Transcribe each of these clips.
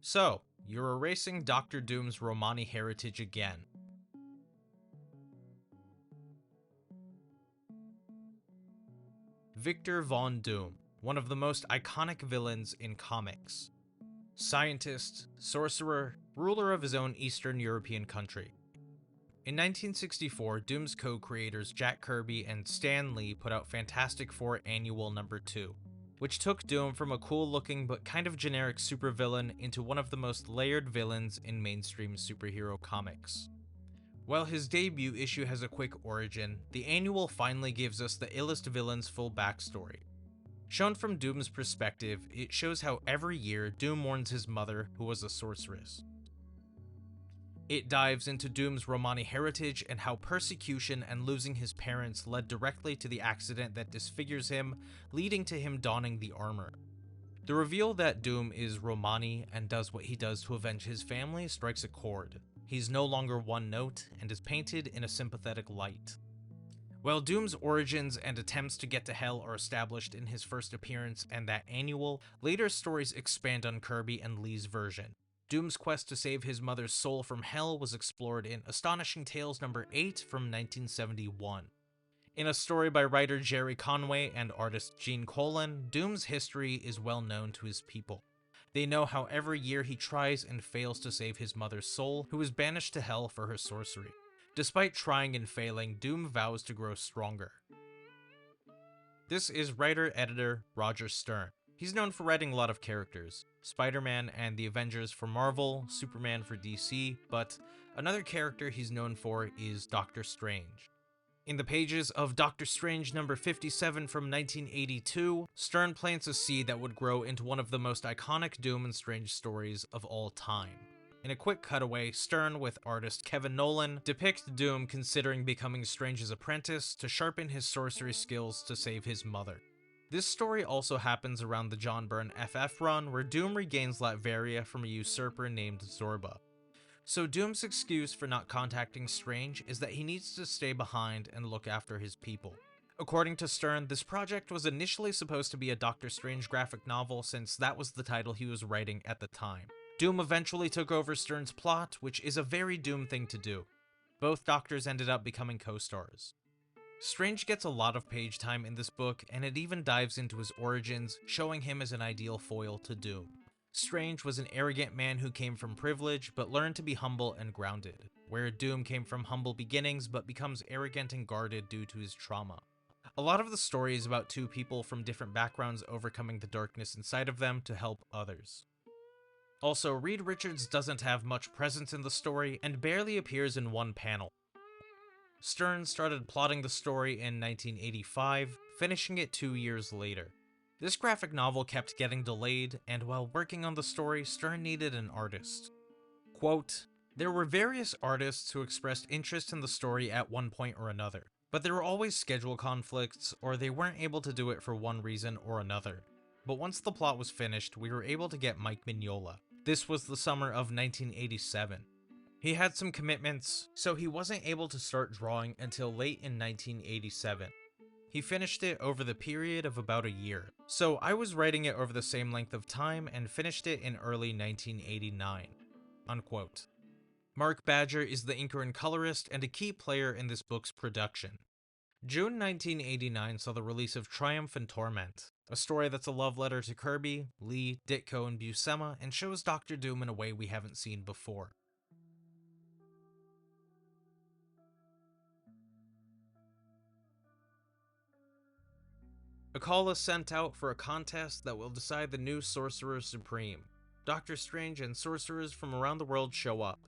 So, you're erasing Doctor Doom's Romani heritage again. Victor Von Doom, one of the most iconic villains in comics. Scientist, sorcerer, ruler of his own Eastern European country. In 1964, Doom's co-creators Jack Kirby and Stan Lee put out Fantastic Four Annual Number 2, which took Doom from a cool-looking but kind of generic supervillain into one of the most layered villains in mainstream superhero comics. While his debut issue has a quick origin, the annual finally gives us the illest villain's full backstory. Shown from Doom's perspective, it shows how every year Doom mourns his mother, who was a sorceress. It dives into Doom's Romani heritage and how persecution and losing his parents led directly to the accident that disfigures him, leading to him donning the armor. The reveal that Doom is Romani and does what he does to avenge his family strikes a chord. He's no longer one note and is painted in a sympathetic light. While Doom's origins and attempts to get to Hell are established in his first appearance and that annual, later stories expand on Kirby and Lee's version. Doom's quest to save his mother's soul from Hell was explored in Astonishing Tales number 8 from 1971. In a story by writer Jerry Conway and artist Gene Colan, Doom's history is well known to his people. They know how every year he tries and fails to save his mother's soul, who is banished to Hell for her sorcery. Despite trying and failing, Doom vows to grow stronger. This is writer-editor Roger Stern. He's known for writing a lot of characters, Spider-Man and the Avengers for Marvel, Superman for DC, but another character he's known for is Doctor Strange. In the pages of Doctor Strange number 57 from 1982, Stern plants a seed that would grow into one of the most iconic Doom and Strange stories of all time. In a quick cutaway, Stern, with artist Kevin Nolan, depicts Doom considering becoming Strange's apprentice to sharpen his sorcery skills to save his mother. This story also happens around the John Byrne FF run, where Doom regains Latveria from a usurper named Zorba. So Doom's excuse for not contacting Strange is that he needs to stay behind and look after his people. According to Stern, this project was initially supposed to be a Doctor Strange graphic novel since that was the title he was writing at the time. Doom eventually took over Stern's plot, which is a very Doom thing to do. Both Doctors ended up becoming co-stars. Strange gets a lot of page time in this book, and it even dives into his origins, showing him as an ideal foil to Doom. Strange was an arrogant man who came from privilege, but learned to be humble and grounded, where Doom came from humble beginnings but becomes arrogant and guarded due to his trauma. A lot of the story is about two people from different backgrounds overcoming the darkness inside of them to help others. Also, Reed Richards doesn't have much presence in the story and barely appears in one panel. Stern started plotting the story in 1985, finishing it 2 years later. This graphic novel kept getting delayed, and while working on the story, Stern needed an artist. Quote, "There were various artists who expressed interest in the story at one point or another, but there were always schedule conflicts, or they weren't able to do it for one reason or another. But once the plot was finished, we were able to get Mike Mignola. This was the summer of 1987. He had some commitments, so he wasn't able to start drawing until late in 1987. He finished it over the period of about a year, so I was writing it over the same length of time and finished it in early 1989. Unquote. Mark Badger is the inker and colorist and a key player in this book's production. June 1989 saw the release of Triumph and Torment, a story that's a love letter to Kirby, Lee, Ditko, and Buscema, and shows Doctor Doom in a way we haven't seen before. A call is sent out for a contest that will decide the new Sorcerer Supreme. Doctor Strange and sorcerers from around the world show up.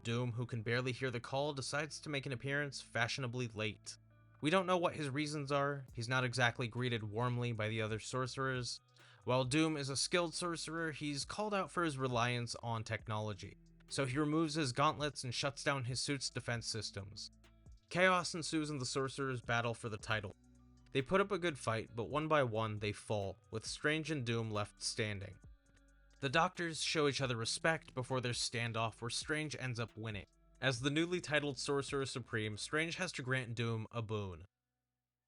Doom, who can barely hear the call, decides to make an appearance fashionably late. We don't know what his reasons are. He's not exactly greeted warmly by the other sorcerers. While Doom is a skilled sorcerer, he's called out for his reliance on technology. So he removes his gauntlets and shuts down his suit's defense systems. Chaos ensues and the sorcerers battle for the title. They put up a good fight, but one by one they fall, with Strange and Doom left standing. The Doctors show each other respect before their standoff where Strange ends up winning. As the newly titled Sorcerer Supreme, Strange has to grant Doom a boon.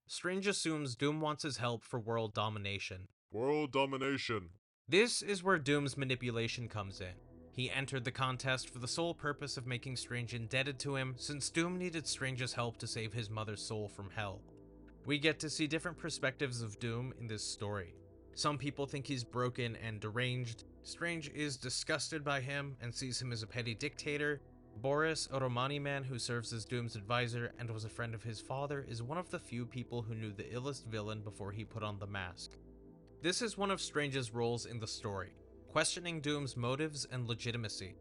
Strange assumes Doom wants his help for world domination. World domination. This is where Doom's manipulation comes in. He entered the contest for the sole purpose of making Strange indebted to him, since Doom needed Strange's help to save his mother's soul from hell. We get to see different perspectives of Doom in this story. Some people think he's broken and deranged. Strange is disgusted by him and sees him as a petty dictator. Boris, a Romani man who serves as Doom's advisor and was a friend of his father, is one of the few people who knew the illest villain before he put on the mask. This is one of Strange's roles in the story, questioning Doom's motives and legitimacy.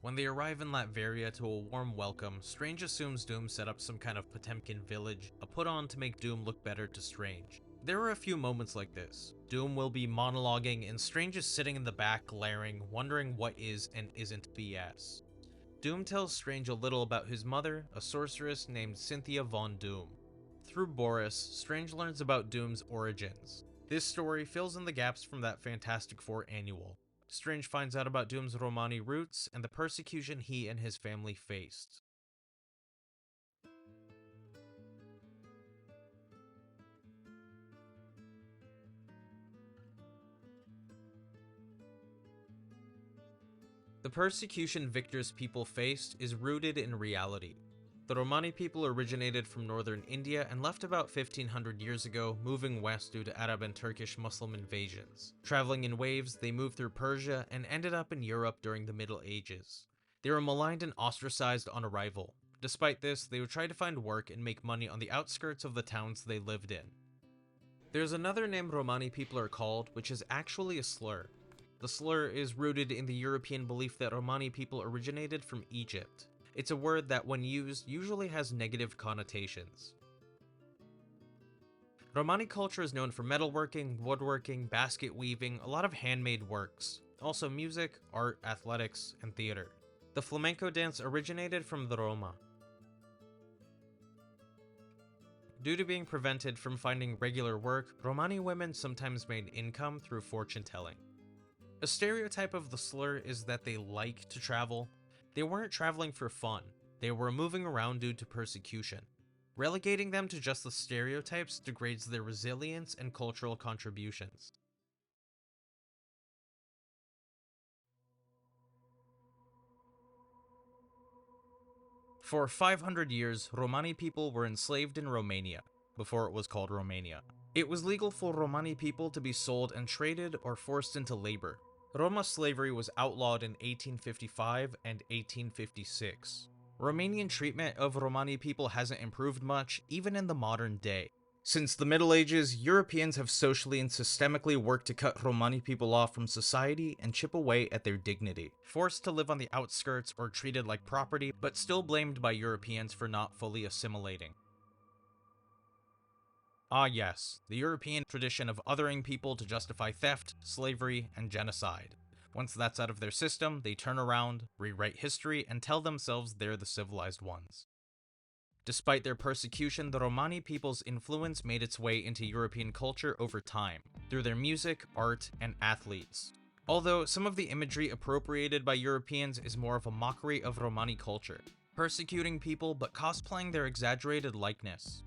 When they arrive in Latveria to a warm welcome, Strange assumes Doom set up some kind of Potemkin village, a put-on to make Doom look better to Strange. There are a few moments like this. Doom will be monologuing and Strange is sitting in the back glaring, wondering what is and isn't BS. Doom tells Strange a little about his mother, a sorceress named Cynthia von Doom. Through Boris, Strange learns about Doom's origins. This story fills in the gaps from that Fantastic Four annual. Strange finds out about Doom's Romani roots and the persecution he and his family faced. The persecution Victor's people faced is rooted in reality. The Romani people originated from northern India and left about 1500 years ago, moving west due to Arab and Turkish Muslim invasions. Traveling in waves, they moved through Persia and ended up in Europe during the Middle Ages. They were maligned and ostracized on arrival. Despite this, they would try to find work and make money on the outskirts of the towns they lived in. There's another name Romani people are called, which is actually a slur. The slur is rooted in the European belief that Romani people originated from Egypt. It's a word that, when used, usually has negative connotations. Romani culture is known for metalworking, woodworking, basket weaving, a lot of handmade works. Also music, art, athletics, and theater. The flamenco dance originated from the Roma. Due to being prevented from finding regular work, Romani women sometimes made income through fortune telling. A stereotype of the slur is that they like to travel. They weren't traveling for fun, they were moving around due to persecution. Relegating them to just the stereotypes degrades their resilience and cultural contributions. For 500 years, Romani people were enslaved in Romania, before it was called Romania. It was legal for Romani people to be sold and traded or forced into labor. Roma slavery was outlawed in 1855 and 1856. Romanian treatment of Romani people hasn't improved much, even in the modern day. Since the Middle Ages, Europeans have socially and systemically worked to cut Romani people off from society and chip away at their dignity. Forced to live on the outskirts or treated like property, but still blamed by Europeans for not fully assimilating. Ah yes, the European tradition of othering people to justify theft, slavery, and genocide. Once that's out of their system, they turn around, rewrite history, and tell themselves they're the civilized ones. Despite their persecution, the Romani people's influence made its way into European culture over time, through their music, art, and athletes. Although some of the imagery appropriated by Europeans is more of a mockery of Romani culture, persecuting people but cosplaying their exaggerated likeness.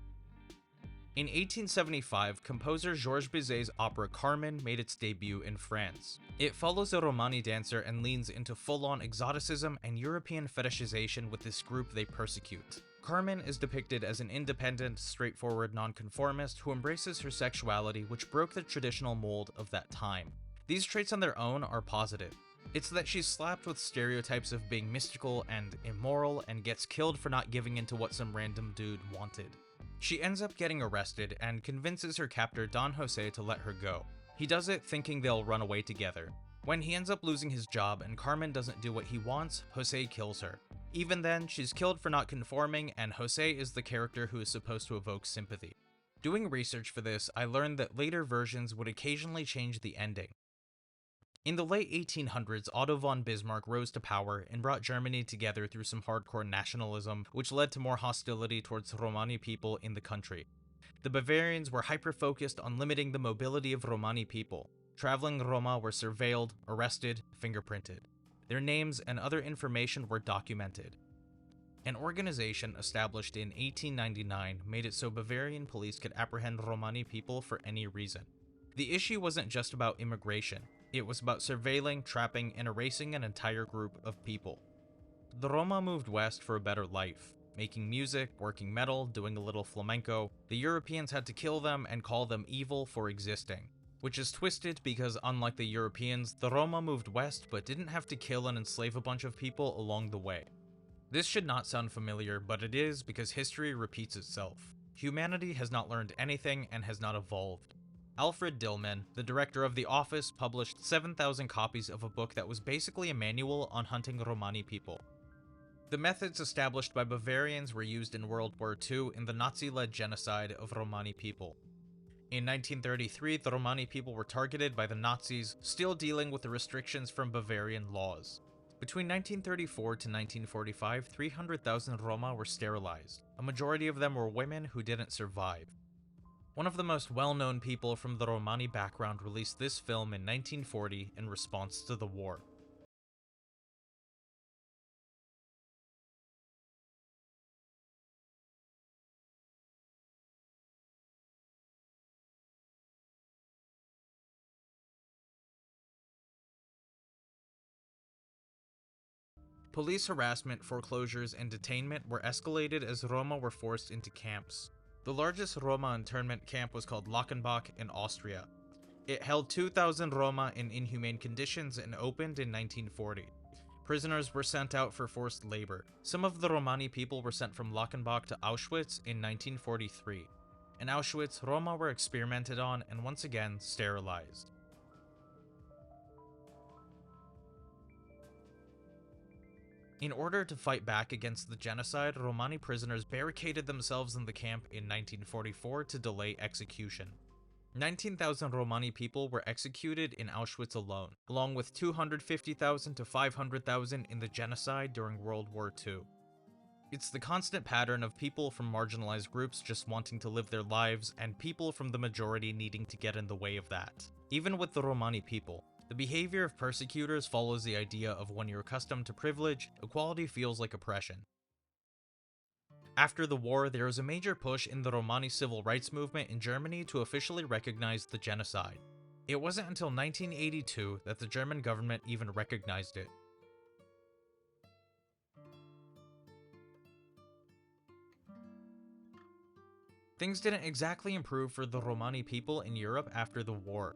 In 1875, composer Georges Bizet's opera Carmen made its debut in France. It follows a Romani dancer and leans into full-on exoticism and European fetishization with this group they persecute. Carmen is depicted as an independent, straightforward nonconformist who embraces her sexuality, which broke the traditional mold of that time. These traits on their own are positive. It's that she's slapped with stereotypes of being mystical and immoral and gets killed for not giving in to what some random dude wanted. She ends up getting arrested and convinces her captor Don Jose to let her go. He does it thinking they'll run away together. When he ends up losing his job and Carmen doesn't do what he wants, Jose kills her. Even then, she's killed for not conforming, and Jose is the character who is supposed to evoke sympathy. Doing research for this, I learned that later versions would occasionally change the ending. In the late 1800s, Otto von Bismarck rose to power and brought Germany together through some hardcore nationalism, which led to more hostility towards Romani people in the country. The Bavarians were hyper-focused on limiting the mobility of Romani people. Traveling Roma were surveilled, arrested, fingerprinted. Their names and other information were documented. An organization established in 1899 made it so Bavarian police could apprehend Romani people for any reason. The issue wasn't just about immigration. It was about surveilling, trapping, and erasing an entire group of people. The Roma moved west for a better life. Making music, working metal, doing a little flamenco, the Europeans had to kill them and call them evil for existing. Which is twisted because unlike the Europeans, the Roma moved west but didn't have to kill and enslave a bunch of people along the way. This should not sound familiar, but it is because history repeats itself. Humanity has not learned anything and has not evolved. Alfred Dillman, the director of The Office, published 7,000 copies of a book that was basically a manual on hunting Romani people. The methods established by Bavarians were used in World War II in the Nazi-led genocide of Romani people. In 1933, the Romani people were targeted by the Nazis, still dealing with the restrictions from Bavarian laws. Between 1934 to 1945, 300,000 Roma were sterilized. A majority of them were women who didn't survive. One of the most well-known people from the Romani background released this film in 1940 in response to the war. Police harassment, foreclosures, and detainment were escalated as Roma were forced into camps. The largest Roma internment camp was called Lachenbach in Austria. It held 2,000 Roma in inhumane conditions and opened in 1940. Prisoners were sent out for forced labor. Some of the Romani people were sent from Lachenbach to Auschwitz in 1943. In Auschwitz, Roma were experimented on and once again sterilized. In order to fight back against the genocide, Romani prisoners barricaded themselves in the camp in 1944 to delay execution. 19,000 Romani people were executed in Auschwitz alone, along with 250,000 to 500,000 in the genocide during World War II. It's the constant pattern of people from marginalized groups just wanting to live their lives, and people from the majority needing to get in the way of that. Even with the Romani people, the behavior of persecutors follows the idea of when you're accustomed to privilege, equality feels like oppression. After the war, there was a major push in the Romani civil rights movement in Germany to officially recognize the genocide. It wasn't until 1982 that the German government even recognized it. Things didn't exactly improve for the Romani people in Europe after the war.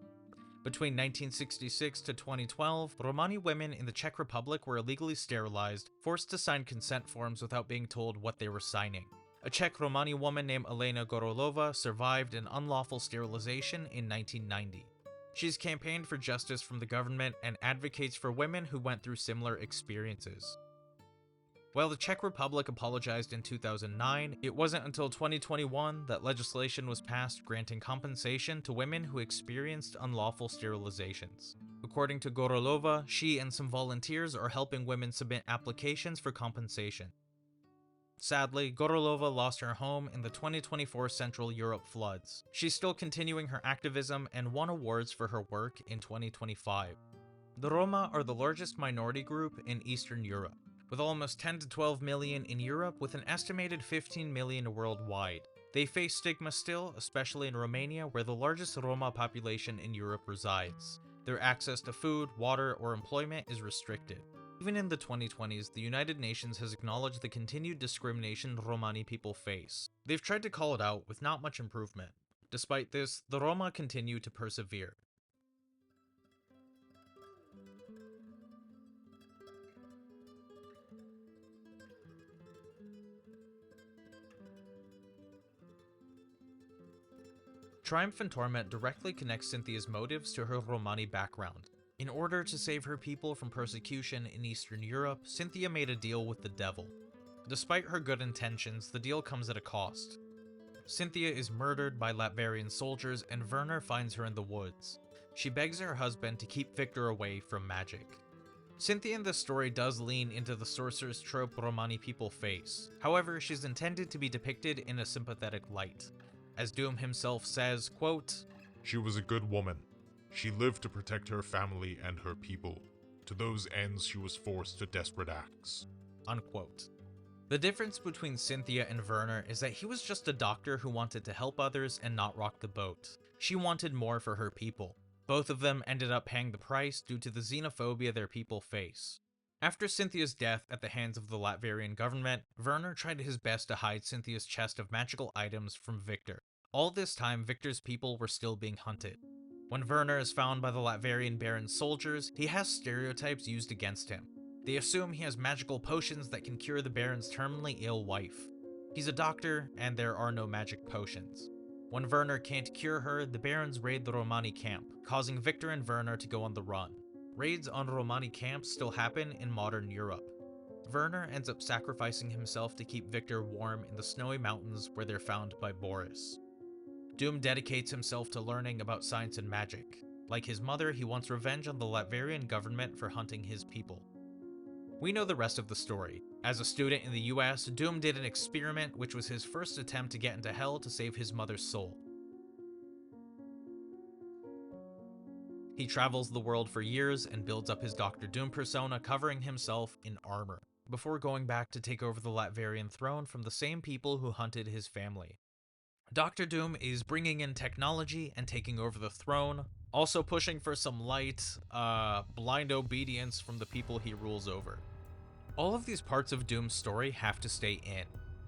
Between 1966 to 2012, Romani women in the Czech Republic were illegally sterilized, forced to sign consent forms without being told what they were signing. A Czech Romani woman named Elena Gorolova survived an unlawful sterilization in 1990. She's campaigned for justice from the government and advocates for women who went through similar experiences. While the Czech Republic apologized in 2009, it wasn't until 2021 that legislation was passed granting compensation to women who experienced unlawful sterilizations. According to Gorolova, she and some volunteers are helping women submit applications for compensation. Sadly, Gorolova lost her home in the 2024 Central Europe floods. She's still continuing her activism and won awards for her work in 2025. The Roma are the largest minority group in Eastern Europe, with almost 10 to 12 million in Europe with an estimated 15 million worldwide. They face stigma still, especially in Romania, where the largest Roma population in Europe resides. Their access to food, water, or employment is restricted. Even in the 2020s, the United Nations has acknowledged the continued discrimination Romani people face. They've tried to call it out with not much improvement. Despite this, the Roma continue to persevere. Triumph and Torment directly connects Cynthia's motives to her Romani background. In order to save her people from persecution in Eastern Europe, Cynthia made a deal with the devil. Despite her good intentions, the deal comes at a cost. Cynthia is murdered by Latvian soldiers and Werner finds her in the woods. She begs her husband to keep Victor away from magic. Cynthia in this story does lean into the sorcerer's trope Romani people face. However, she's intended to be depicted in a sympathetic light. As Doom himself says, quote, "She was a good woman. She lived to protect her family and her people. To those ends she was forced to desperate acts." Unquote. The difference between Cynthia and Werner is that he was just a doctor who wanted to help others and not rock the boat. She wanted more for her people. Both of them ended up paying the price due to the xenophobia their people face. After Cynthia's death at the hands of the Latvian government, Werner tried his best to hide Cynthia's chest of magical items from Victor. All this time, Victor's people were still being hunted. When Werner is found by the Latvian Baron's soldiers, he has stereotypes used against him. They assume he has magical potions that can cure the Baron's terminally ill wife. He's a doctor, and there are no magic potions. When Werner can't cure her, the Barons raid the Romani camp, causing Victor and Werner to go on the run. Raids on Romani camps still happen in modern Europe. Werner ends up sacrificing himself to keep Victor warm in the snowy mountains where they're found by Boris. Doom dedicates himself to learning about science and magic. Like his mother, he wants revenge on the Latvian government for hunting his people. We know the rest of the story. As a student in the US, Doom did an experiment which was his first attempt to get into hell to save his mother's soul. He travels the world for years and builds up his Dr. Doom persona, covering himself in armor, before going back to take over the Latvian throne from the same people who hunted his family. Dr. Doom is bringing in technology and taking over the throne, also pushing for some light, blind obedience from the people he rules over. All of these parts of Doom's story have to stay in.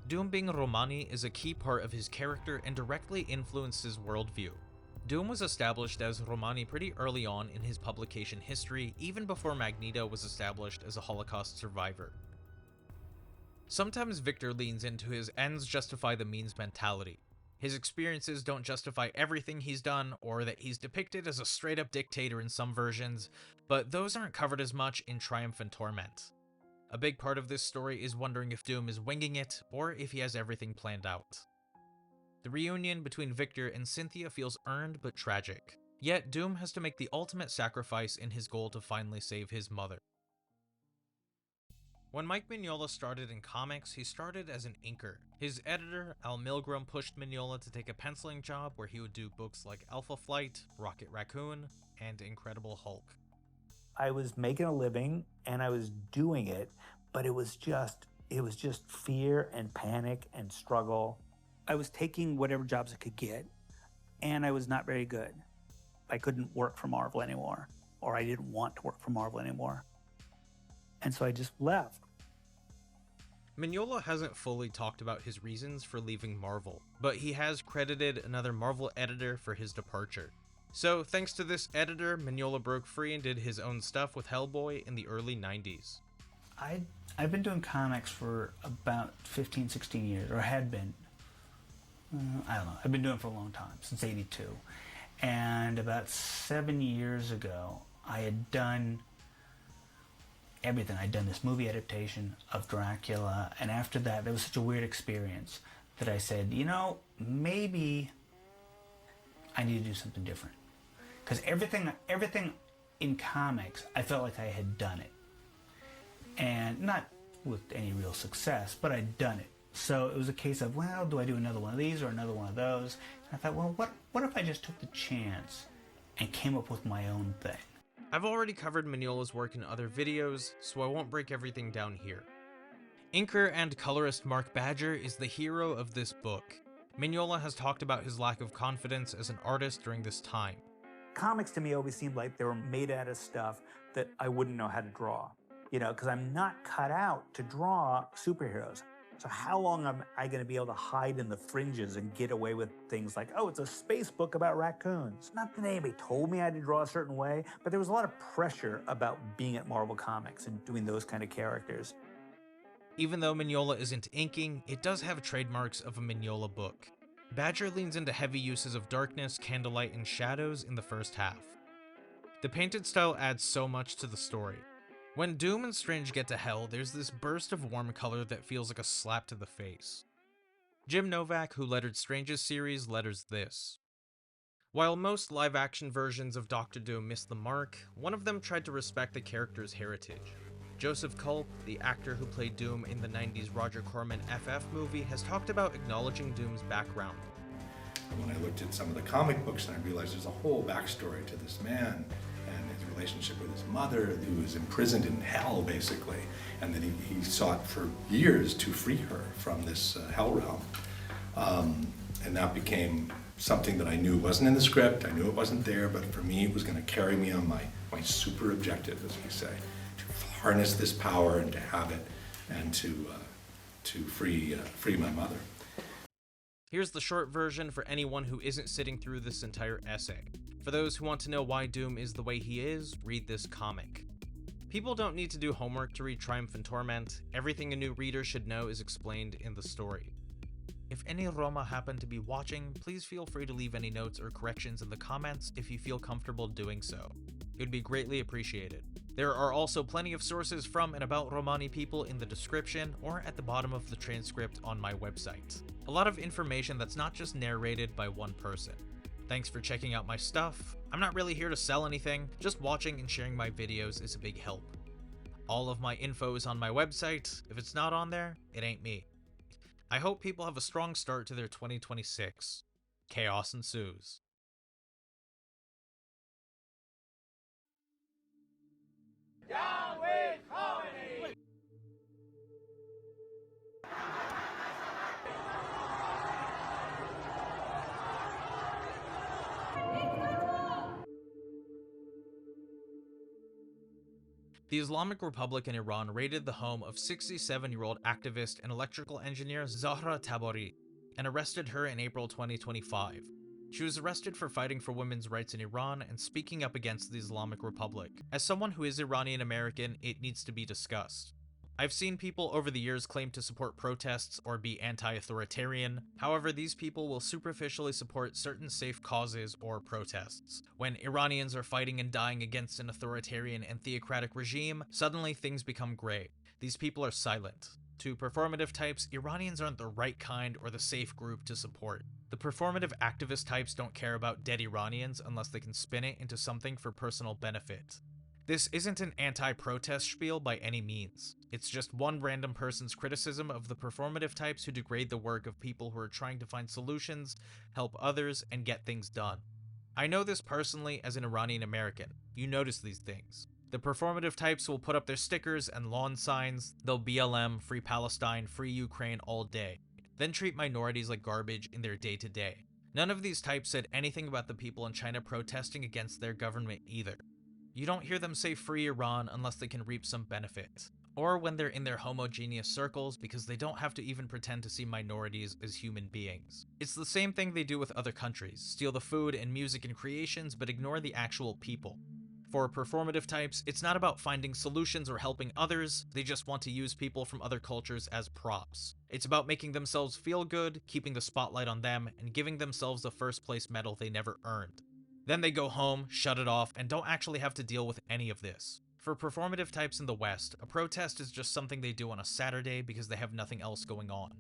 Doom being Romani is a key part of his character and directly influenced his worldview. Doom was established as Romani pretty early on in his publication history, even before Magneto was established as a Holocaust survivor. Sometimes Victor leans into his ends justify the means mentality. His experiences don't justify everything he's done, or that he's depicted as a straight-up dictator in some versions, but those aren't covered as much in Triumph and Torment. A big part of this story is wondering if Doom is winging it, or if he has everything planned out. The reunion between Victor and Cynthia feels earned but tragic, yet Doom has to make the ultimate sacrifice in his goal to finally save his mother. When Mike Mignola started in comics, he started as an inker. His editor, Al Milgrom, pushed Mignola to take a penciling job where he would do books like Alpha Flight, Rocket Raccoon, and Incredible Hulk. I was making a living and I was doing it, but it was just fear and panic and struggle. I was taking whatever jobs I could get, and I was not very good. I couldn't work for Marvel anymore, or I didn't want to work for Marvel anymore. And so I just left. Mignola hasn't fully talked about his reasons for leaving Marvel, but he has credited another Marvel editor for his departure. So thanks to this editor, Mignola broke free and did his own stuff with Hellboy in the early 90s. I've been doing comics for about 15, 16 years, or had been. I don't know. I've been doing it for a long time, since '82. And about 7 years ago, I had done everything. I'd done this movie adaptation of Dracula, and after that, there was such a weird experience that I said, you know, maybe I need to do something different. Because everything in comics, I felt like I had done it. And not with any real success, but I'd done it. So it was a case of, well, do I do another one of these or another one of those? And I thought, well, what if I just took the chance and came up with my own thing? I've already covered Mignola's work in other videos, so I won't break everything down here. Inker and colorist Mark Badger is the hero of this book. Mignola has talked about his lack of confidence as an artist during this time. Comics to me always seemed like they were made out of stuff that I wouldn't know how to draw. You know, because I'm not cut out to draw superheroes. So how long am I going to be able to hide in the fringes and get away with things like, oh, it's a space book about raccoons? Not that anybody told me I had to draw a certain way, but there was a lot of pressure about being at Marvel Comics and doing those kind of characters. Even though Mignola isn't inking, it does have trademarks of a Mignola book. Badger leans into heavy uses of darkness, candlelight, and shadows in the first half. The painted style adds so much to the story. When Doom and Strange get to Hell, there's this burst of warm color that feels like a slap to the face. Jim Novak, who lettered Strange's series, letters this. While most live-action versions of Dr. Doom missed the mark, one of them tried to respect the character's heritage. Joseph Culp, the actor who played Doom in the 90s Roger Corman FF movie, has talked about acknowledging Doom's background. When I looked at some of the comic books, and I realized there's a whole backstory to this man, and his relationship with his mother, who was imprisoned in hell, basically, and that he sought for years to free her from this hell realm. And that became something that I knew wasn't in the script. I knew it wasn't there, but for me, it was going to carry me on my super objective, as we say, to harness this power and to have it, and to free my mother. Here's the short version for anyone who isn't sitting through this entire essay. For those who want to know why Doom is the way he is, read this comic. People don't need to do homework to read Triumph and Torment. Everything a new reader should know is explained in the story. If any Roma happen to be watching, please feel free to leave any notes or corrections in the comments if you feel comfortable doing so. It would be greatly appreciated. There are also plenty of sources from and about Romani people in the description or at the bottom of the transcript on my website. A lot of information that's not just narrated by one person. Thanks for checking out my stuff. I'm not really here to sell anything, just watching and sharing my videos is a big help. All of my info is on my website. If it's not on there, it ain't me. I hope people have a strong start to their 2026. Chaos ensues. The Islamic Republic in Iran raided the home of 67-year-old activist and electrical engineer Zahra Tabari and arrested her in April 2025. She was arrested for fighting for women's rights in Iran and speaking up against the Islamic Republic. As someone who is Iranian American, it needs to be discussed. I've seen people over the years claim to support protests or be anti-authoritarian. However, these people will superficially support certain safe causes or protests. When Iranians are fighting and dying against an authoritarian and theocratic regime, suddenly things become gray. These people are silent. To performative types, Iranians aren't the right kind or the safe group to support. The performative activist types don't care about dead Iranians unless they can spin it into something for personal benefit. This isn't an anti-protest spiel by any means. It's just one random person's criticism of the performative types who degrade the work of people who are trying to find solutions, help others, and get things done. I know this personally as an Iranian American. You notice these things. The performative types will put up their stickers and lawn signs, they'll BLM, Free Palestine, Free Ukraine all day, then treat minorities like garbage in their day-to-day. None of these types said anything about the people in China protesting against their government either. You don't hear them say free Iran unless they can reap some benefit, or when they're in their homogeneous circles because they don't have to even pretend to see minorities as human beings. It's the same thing they do with other countries, steal the food and music and creations but ignore the actual people. For performative types, it's not about finding solutions or helping others, they just want to use people from other cultures as props. It's about making themselves feel good, keeping the spotlight on them, and giving themselves the first place medal they never earned. Then they go home, shut it off, and don't actually have to deal with any of this. For performative types in the West, a protest is just something they do on a Saturday because they have nothing else going on.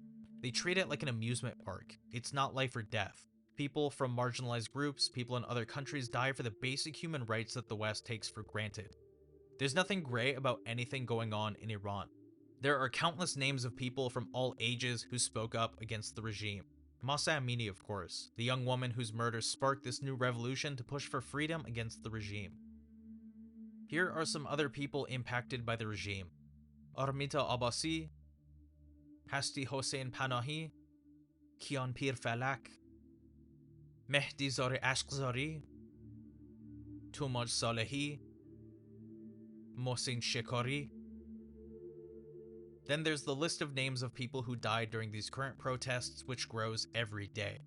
They treat it like an amusement park. It's not life or death. People from marginalized groups, people in other countries die for the basic human rights that the West takes for granted. There's nothing gray about anything going on in Iran. There are countless names of people from all ages who spoke up against the regime. Mahsa Amini, of course, the young woman whose murder sparked this new revolution to push for freedom against the regime. Here are some other people impacted by the regime. Armita Abbasi, Hasti Hossein Panahi, Kian Pir Falak, Mehdi Zari Ashqzari, Tumaj Salehi, Mohsin Shekari. Then there's the list of names of people who died during these current protests, which grows every day.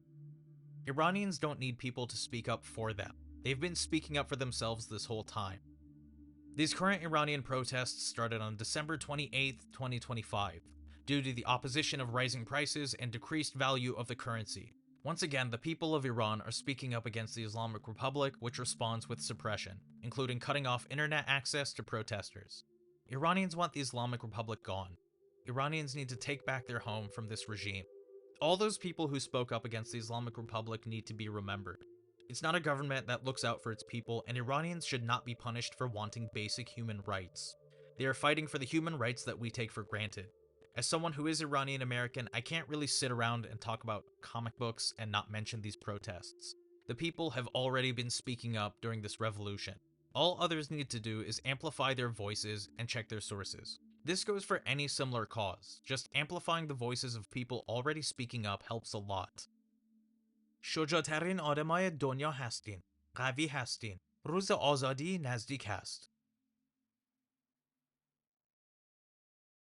Iranians don't need people to speak up for them. They've been speaking up for themselves this whole time. These current Iranian protests started on December 28, 2025, due to the opposition of rising prices and decreased value of the currency. Once again, the people of Iran are speaking up against the Islamic Republic, which responds with suppression, including cutting off internet access to protesters. Iranians want the Islamic Republic gone. Iranians need to take back their home from this regime. All those people who spoke up against the Islamic Republic need to be remembered. It's not a government that looks out for its people, and Iranians should not be punished for wanting basic human rights. They are fighting for the human rights that we take for granted. As someone who is Iranian American, I can't really sit around and talk about comic books and not mention these protests. The people have already been speaking up during this revolution. All others need to do is amplify their voices and check their sources. This goes for any similar cause. Just amplifying the voices of people already speaking up helps a lot. شجاعترین آدمای دنیا هستین. قوی هستین. روز آزادی نزدیک است.